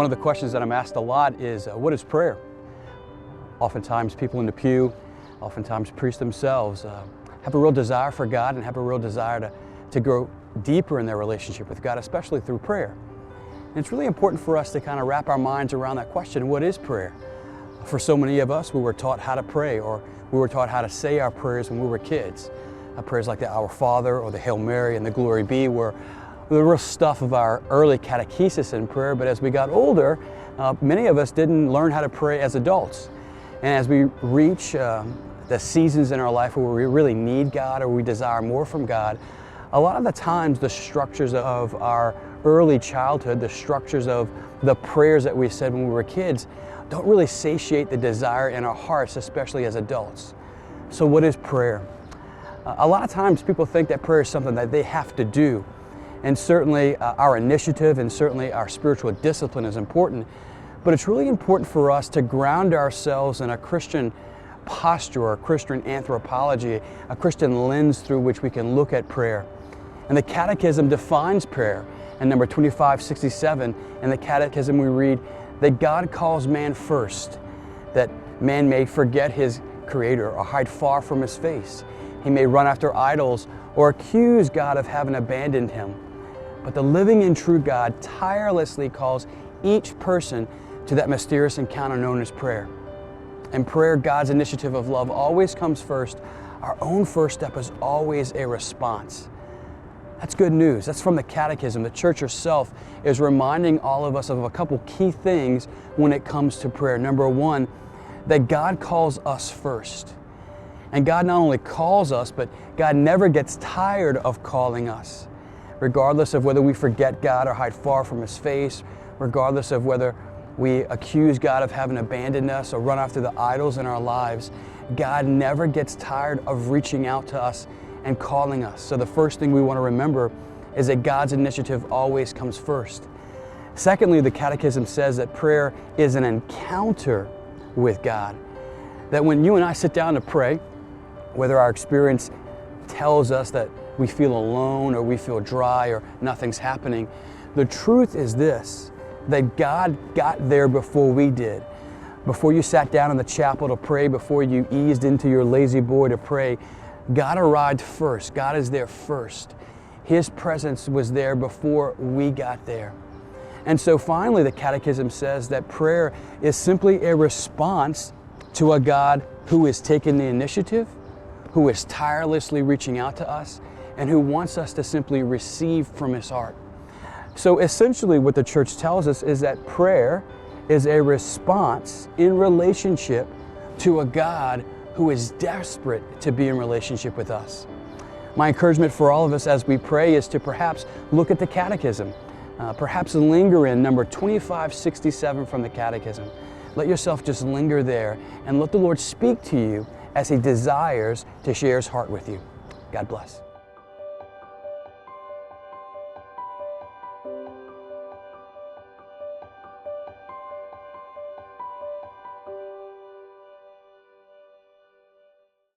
One of the questions that I'm asked a lot is, what is prayer? Oftentimes people in the pew, oftentimes priests themselves, have a real desire for God and have a real desire to grow deeper in their relationship with God, especially through prayer. And it's really important for us to kind of wrap our minds around that question, what is prayer? For so many of us, we were taught how to pray, or we were taught how to say our prayers when we were kids. Prayers like the Our Father or the Hail Mary and the Glory Be were the real stuff of our early catechesis in prayer, but as we got older, many of us didn't learn how to pray as adults. And as we reach the seasons in our life where we really need God or we desire more from God, a lot of the times the structures of our early childhood, the structures of the prayers that we said when we were kids, don't really satiate the desire in our hearts, especially as adults. So what is prayer? A lot of times people think that prayer is something that they have to do. And certainly our initiative and certainly our spiritual discipline is important. But it's really important for us to ground ourselves in a Christian posture or a Christian anthropology, a Christian lens through which we can look at prayer. And the Catechism defines prayer. In number 2567, in the Catechism we read that God calls man first, that man may forget his Creator or hide far from His face. He may run after idols or accuse God of having abandoned him. But the living and true God tirelessly calls each person to that mysterious encounter known as prayer. In prayer, God's initiative of love always comes first. Our own first step is always a response. That's good news. That's from the Catechism. The Church herself is reminding all of us of a couple key things when it comes to prayer. Number one, that God calls us first. And God not only calls us, but God never gets tired of calling us. Regardless of whether we forget God or hide far from His face, regardless of whether we accuse God of having abandoned us or run after the idols in our lives, God never gets tired of reaching out to us and calling us. So the first thing we want to remember is that God's initiative always comes first. Secondly, the Catechism says that prayer is an encounter with God. That when you and I sit down to pray, whether our experience tells us that we feel alone or we feel dry or nothing's happening, the truth is this, that God got there before we did. Before you sat down in the chapel to pray, before you eased into your lazy boy to pray, God arrived first. God is there first. His presence was there before we got there. And so finally, the Catechism says that prayer is simply a response to a God who is taking the initiative, who is tirelessly reaching out to us, and who wants us to simply receive from His heart. So essentially what the Church tells us is that prayer is a response in relationship to a God who is desperate to be in relationship with us. My encouragement for all of us as we pray is to perhaps look at the Catechism, perhaps linger in number 2567 from the Catechism. Let yourself just linger there and let the Lord speak to you as He desires to share His heart with you. God bless.